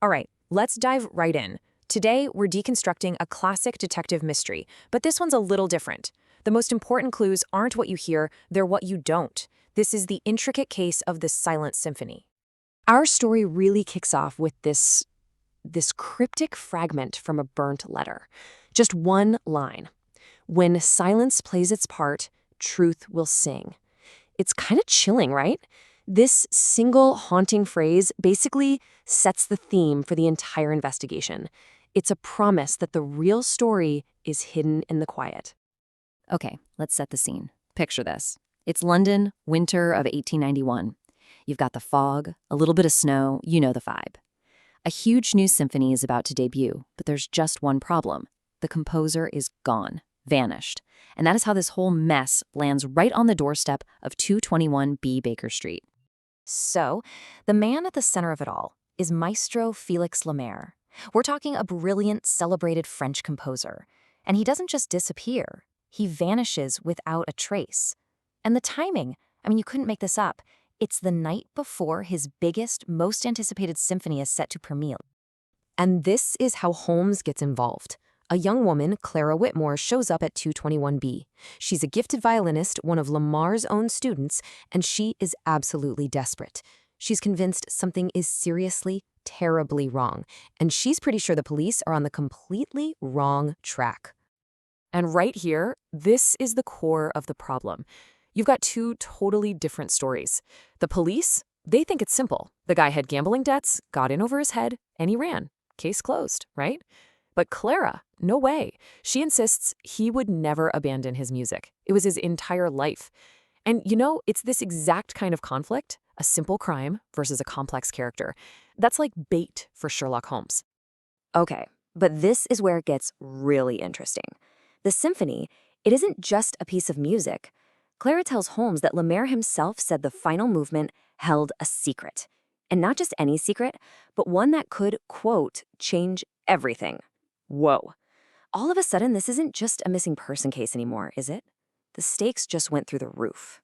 All right, let's dive right in. Today, we're deconstructing a classic detective mystery, but this one's a little different. The most important clues aren't what you hear, they're what you don't. This is the intricate case of the silent symphony. Our story really kicks off with this cryptic fragment from a burnt letter. Just one line. When silence plays its part, truth will sing. It's kind of chilling, right? This single haunting phrase basically sets the theme for the entire investigation. It's a promise that the real story is hidden in the quiet. Okay, let's set the scene. Picture this. It's London, winter of 1891. You've got the fog, a little bit of snow, you know the vibe. A huge new symphony is about to debut, but there's just one problem. The composer is gone, vanished. And that is how this whole mess lands right on the doorstep of 221B Baker Street. So, the man at the center of it all is Maestro Felix Lemaire. We're talking a brilliant, celebrated French composer. And he doesn't just disappear, he vanishes without a trace. And the timing, you couldn't make this up. It's the night before his biggest, most anticipated symphony is set to premiere. And this is how Holmes gets involved. A young woman, Clara Whitmore, shows up at 221B. She's a gifted violinist, one of Lemaire's own students, and she is absolutely desperate. She's convinced something is seriously, terribly wrong, and she's pretty sure the police are on the completely wrong track. And right here, this is the core of the problem. You've got two totally different stories. The police, they think it's simple. The guy had gambling debts, got in over his head, and he ran. Case closed, right? But Clara, no way. She insists he would never abandon his music. It was his entire life. And it's this exact kind of conflict, a simple crime versus a complex character. That's like bait for Sherlock Holmes. Okay, but this is where it gets really interesting. The symphony, it isn't just a piece of music. Clara tells Holmes that Lemaire himself said the final movement held a secret. And not just any secret, but one that could, quote, change everything. Whoa. All of a sudden, this isn't just a missing person case anymore, is it? The stakes just went through the roof.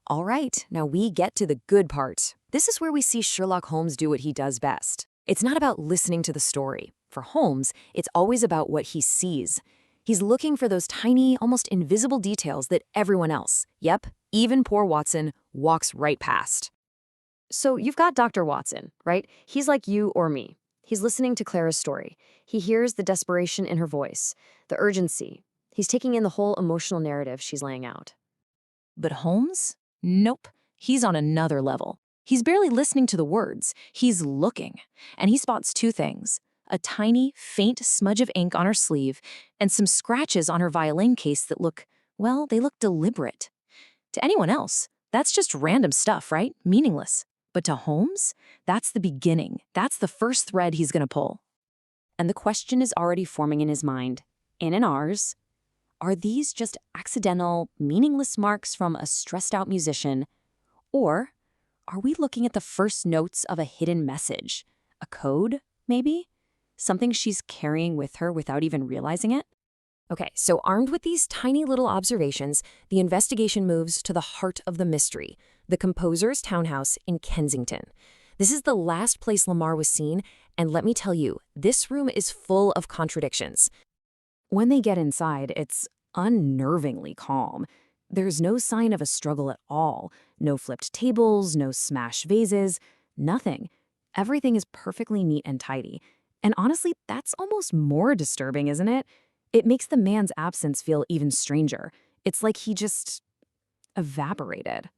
All right, now we get to the good part. This is where we see Sherlock Holmes do what he does best. It's not about listening to the story. For Holmes, it's always about what he sees. He's looking for those tiny, almost invisible details that everyone else, yep, even poor Watson, walks right past. So you've got Dr. Watson, right? He's like you or me. He's listening to Clara's story. He hears the desperation in her voice, the urgency. He's taking in the whole emotional narrative she's laying out. But Holmes? Nope. He's on another level. He's barely listening to the words. He's looking. And he spots two things. A tiny, faint smudge of ink on her sleeve and some scratches on her violin case that look deliberate. To anyone else, that's just random stuff, right? Meaningless. But to Holmes, that's the beginning. That's the first thread he's going to pull. And the question is already forming in his mind, and in ours. Are these just accidental, meaningless marks from a stressed-out musician? Or are we looking at the first notes of a hidden message? A code, maybe? Something she's carrying with her without even realizing it? Okay, so armed with these tiny little observations, the investigation moves to the heart of the mystery, the composer's townhouse in Kensington. This is the last place Lemaire was seen, and let me tell you, this room is full of contradictions. When they get inside, it's unnervingly calm. There's no sign of a struggle at all. No flipped tables, no smashed vases, nothing. Everything is perfectly neat and tidy. And honestly, that's almost more disturbing, isn't it? It makes the man's absence feel even stranger. It's like he just evaporated.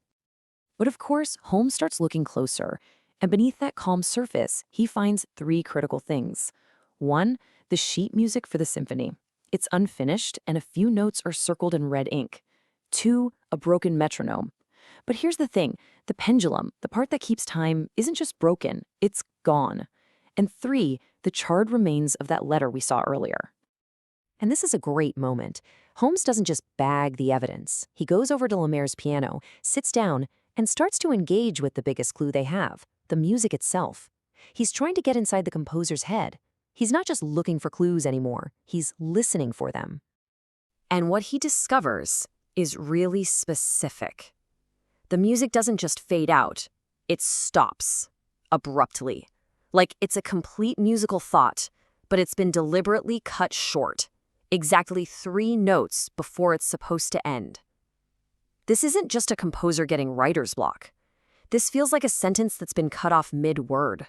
But of course, Holmes starts looking closer, and beneath that calm surface, he finds three critical things. One, the sheet music for the symphony. It's unfinished, and a few notes are circled in red ink. Two, a broken metronome. But here's the thing, the pendulum, the part that keeps time, isn't just broken, it's gone. And three, the charred remains of that letter we saw earlier. And this is a great moment. Holmes doesn't just bag the evidence. He goes over to Lemaire's piano, sits down, and starts to engage with the biggest clue they have, the music itself. He's trying to get inside the composer's head. He's not just looking for clues anymore, he's listening for them. And what he discovers is really specific. The music doesn't just fade out, it stops, abruptly. Like it's a complete musical thought, but it's been deliberately cut short, exactly 3 notes before it's supposed to end. This isn't just a composer getting writer's block. This feels like a sentence that's been cut off mid-word.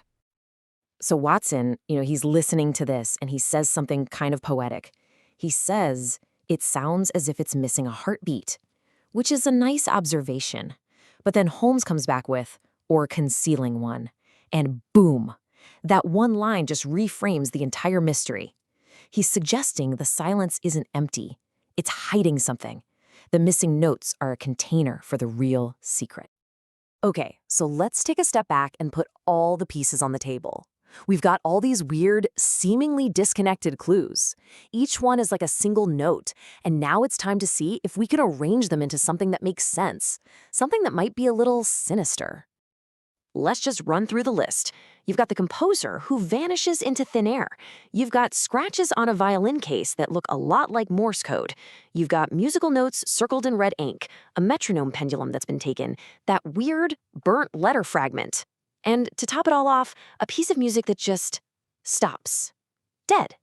So Watson, he's listening to this and he says something kind of poetic. He says, it sounds as if it's missing a heartbeat, which is a nice observation. But then Holmes comes back with, or concealing one. And boom, that one line just reframes the entire mystery. He's suggesting the silence isn't empty. It's hiding something. The missing notes are a container for the real secret. Okay, so let's take a step back and put all the pieces on the table. We've got all these weird, seemingly disconnected clues. Each one is like a single note, and now it's time to see if we can arrange them into something that makes sense, something that might be a little sinister. Let's just run through the list. You've got the composer who vanishes into thin air. You've got scratches on a violin case that look a lot like Morse code. You've got musical notes circled in red ink, a metronome pendulum that's been taken, that weird, burnt letter fragment. And to top it all off, a piece of music that just stops. Dead.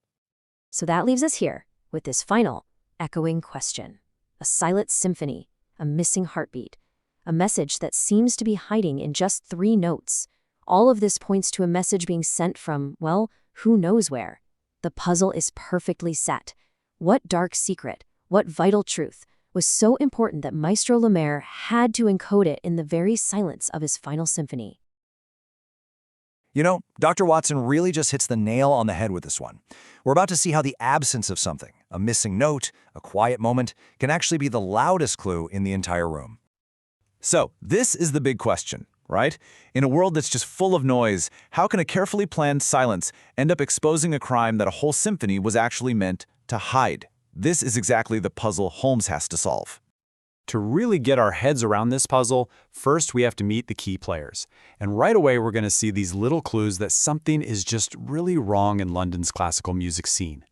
So that leaves us here with this final, echoing question. A silent symphony, a missing heartbeat, a message that seems to be hiding in just 3 notes. All of this points to a message being sent from, well, who knows where. The puzzle is perfectly set. What dark secret, what vital truth was so important that Maestro Lemaire had to encode it in the very silence of his final symphony? Dr. Watson really just hits the nail on the head with this one. We're about to see how the absence of something, a missing note, a quiet moment, can actually be the loudest clue in the entire room. So, this is the big question, right? In a world that's just full of noise, how can a carefully planned silence end up exposing a crime that a whole symphony was actually meant to hide? This is exactly the puzzle Holmes has to solve. To really get our heads around this puzzle, first we have to meet the key players. And right away we're going to see these little clues that something is just really wrong in London's classical music scene.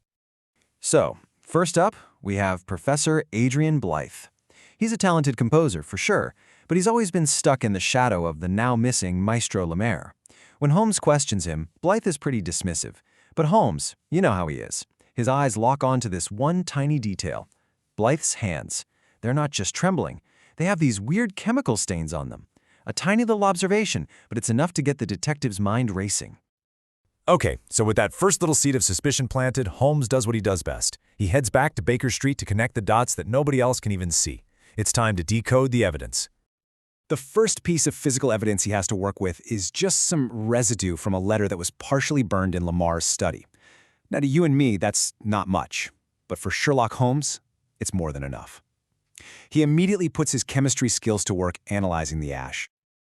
So, first up, we have Professor Adrian Blythe. He's a talented composer, for sure, but he's always been stuck in the shadow of the now-missing Maestro Lemaire. When Holmes questions him, Blythe is pretty dismissive. But Holmes, you know how he is. His eyes lock onto this one tiny detail. Blythe's hands. They're not just trembling. They have these weird chemical stains on them. A tiny little observation, but it's enough to get the detective's mind racing. Okay, so with that first little seed of suspicion planted, Holmes does what he does best. He heads back to Baker Street to connect the dots that nobody else can even see. It's time to decode the evidence. The first piece of physical evidence he has to work with is just some residue from a letter that was partially burned in Lamar's study. Now, to you and me, that's not much. But for Sherlock Holmes, it's more than enough. He immediately puts his chemistry skills to work analyzing the ash.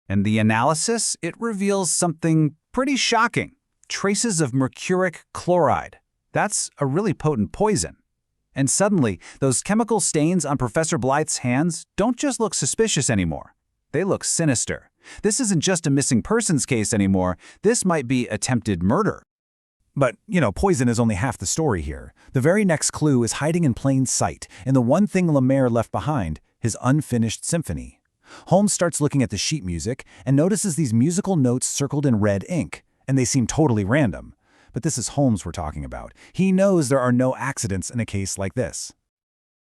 And the analysis, it reveals something pretty shocking. Traces of mercuric chloride. That's a really potent poison. And suddenly, those chemical stains on Professor Blythe's hands don't just look suspicious anymore. They look sinister. This isn't just a missing persons case anymore. This might be attempted murder. But, poison is only half the story here. The very next clue is hiding in plain sight, in the one thing Lemaire left behind, his unfinished symphony. Holmes starts looking at the sheet music and notices these musical notes circled in red ink, and they seem totally random. But this is Holmes we're talking about. He knows there are no accidents in a case like this.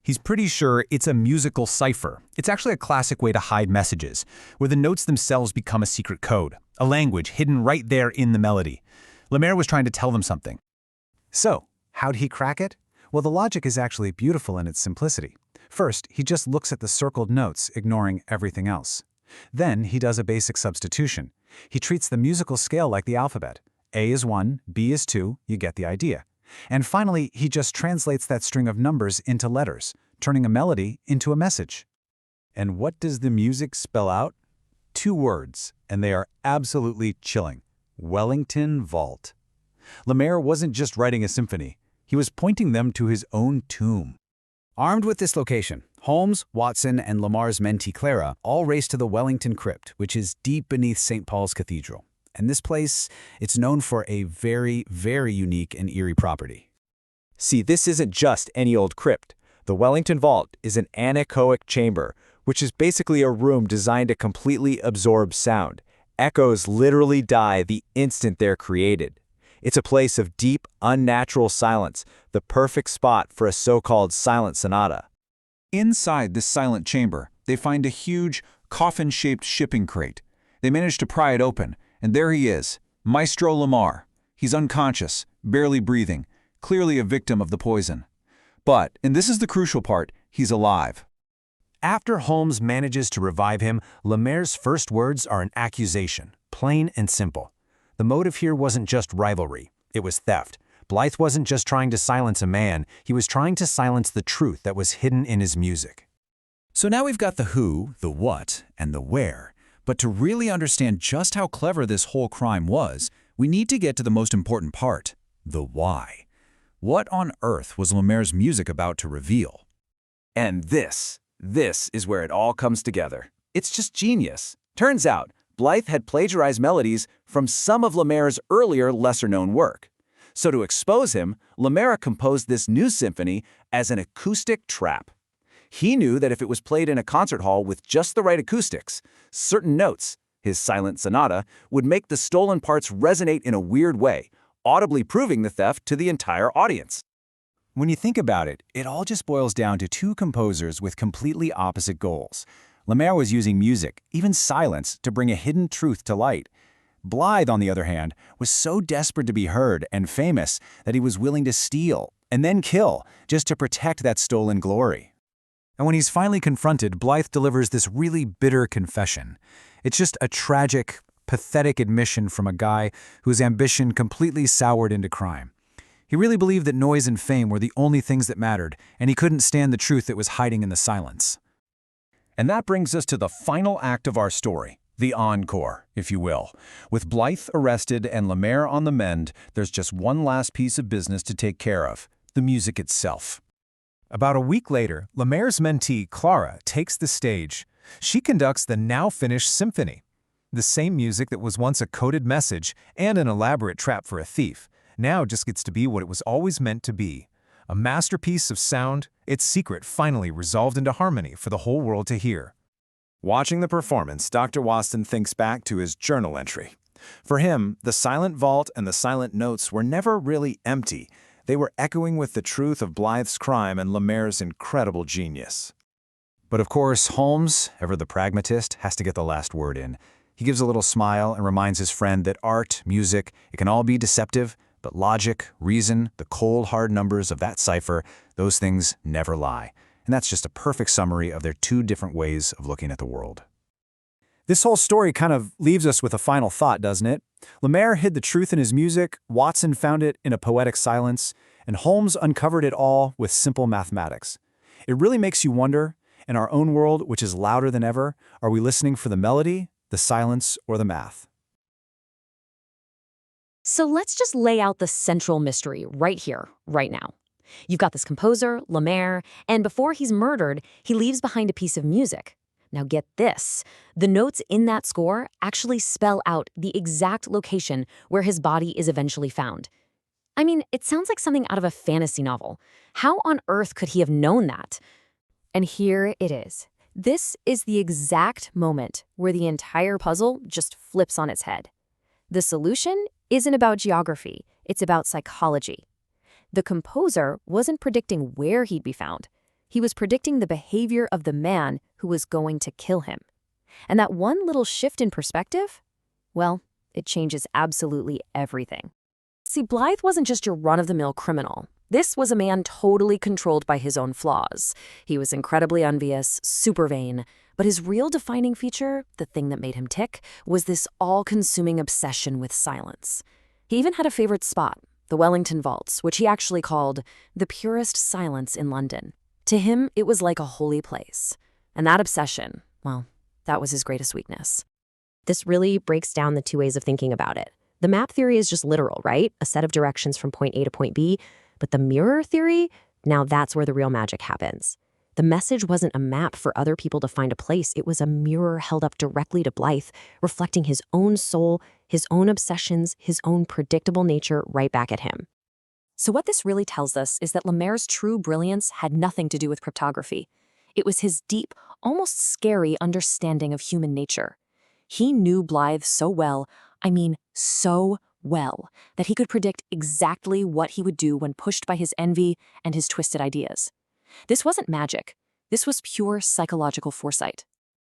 He's pretty sure it's a musical cipher. It's actually a classic way to hide messages, where the notes themselves become a secret code, a language hidden right there in the melody. Lemaire was trying to tell them something. So, how'd he crack it? Well, the logic is actually beautiful in its simplicity. First, he just looks at the circled notes, ignoring everything else. Then, he does a basic substitution. He treats the musical scale like the alphabet. A is 1, B is 2, you get the idea. And finally, he just translates that string of numbers into letters, turning a melody into a message. And what does the music spell out? 2 words, and they are absolutely chilling. Wellington Vault. Lemaire wasn't just writing a symphony. He was pointing them to his own tomb. Armed with this location, Holmes, Watson, and Lamar's mentee Clara all race to the Wellington Crypt, which is deep beneath St. Paul's Cathedral. And this place, it's known for a very, very unique and eerie property. See, this isn't just any old crypt. The Wellington Vault is an anechoic chamber, which is basically a room designed to completely absorb sound. echoes literally die the instant they're created. It's a place of deep, unnatural silence, the perfect spot for a so-called silent sonata. Inside this silent chamber, they find a huge, coffin-shaped shipping crate. They manage to pry it open, and there he is, Maestro Lamar. He's unconscious, barely breathing, clearly a victim of the poison. But, and this is the crucial part, he's alive. After Holmes manages to revive him, Lemaire's first words are an accusation, plain and simple. The motive here wasn't just rivalry, it was theft. Blythe wasn't just trying to silence a man, he was trying to silence the truth that was hidden in his music. So now we've got the who, the what, and the where. But to really understand just how clever this whole crime was, we need to get to the most important part, the why. What on earth was Lemaire's music about to reveal? And this is where it all comes together. It's just genius. Turns out, Blythe had plagiarized melodies from some of Lemaire's earlier, lesser-known work. So to expose him, Lemaire composed this new symphony as an acoustic trap. He knew that if it was played in a concert hall with just the right acoustics, certain notes, his silent sonata, would make the stolen parts resonate in a weird way, audibly proving the theft to the entire audience. When you think about it, it all just boils down to two composers with completely opposite goals. Lemaire was using music, even silence, to bring a hidden truth to light. Blythe, on the other hand, was so desperate to be heard and famous that he was willing to steal and then kill just to protect that stolen glory. And when he's finally confronted, Blythe delivers this really bitter confession. It's just a tragic, pathetic admission from a guy whose ambition completely soured into crime. He really believed that noise and fame were the only things that mattered, and he couldn't stand the truth that was hiding in the silence. And that brings us to the final act of our story, the encore, if you will. With Blythe arrested and Lemaire on the mend, there's just one last piece of business to take care of, the music itself. About a week later, Lemaire's mentee, Clara, takes the stage. She conducts the now-finished symphony. The same music that was once a coded message and an elaborate trap for a thief, now just gets to be what it was always meant to be. A masterpiece of sound, its secret finally resolved into harmony for the whole world to hear. Watching the performance, Dr. Watson thinks back to his journal entry. For him, the silent vault and the silent notes were never really empty. They were echoing with the truth of Blythe's crime and Lemaire's incredible genius. But of course, Holmes, ever the pragmatist, has to get the last word in. He gives a little smile and reminds his friend that art, music, it can all be deceptive, but logic, reason, the cold, hard numbers of that cipher, those things never lie. And that's just a perfect summary of their two different ways of looking at the world. This whole story kind of leaves us with a final thought, doesn't it? Lemaire hid the truth in his music, Watson found it in a poetic silence, and Holmes uncovered it all with simple mathematics. It really makes you wonder, in our own world, which is louder than ever, are we listening for the melody, the silence, or the math? So let's just lay out the central mystery right here, right now. You've got this composer, Lemaire, and before he's murdered, he leaves behind a piece of music. Now get this, the notes in that score actually spell out the exact location where his body is eventually found. I mean, it sounds like something out of a fantasy novel. How on earth could he have known that? And here it is. This is the exact moment where the entire puzzle just flips on its head. The solution isn't about geography, it's about psychology. The composer wasn't predicting where he'd be found. He was predicting the behavior of the man who was going to kill him. And that one little shift in perspective, well, it changes absolutely everything. See, Blythe wasn't just your run-of-the-mill criminal. This was a man totally controlled by his own flaws. He was incredibly envious, super vain, but his real defining feature, the thing that made him tick, was this all-consuming obsession with silence. He even had a favorite spot, the Wellington Vaults, which he actually called the purest silence in London. To him, it was like a holy place. And that obsession, well, that was his greatest weakness. This really breaks down the two ways of thinking about it. The map theory is just literal, right? A set of directions from point A to point B. But the mirror theory, now that's where the real magic happens. The message wasn't a map for other people to find a place. It was a mirror held up directly to Blythe, reflecting his own soul, his own obsessions, his own predictable nature right back at him. So what this really tells us is that Lemaire's true brilliance had nothing to do with cryptography. It was his deep, almost scary understanding of human nature. He knew Blythe so well, I mean so well, that he could predict exactly what he would do when pushed by his envy and his twisted ideas. This wasn't magic. This was pure psychological foresight.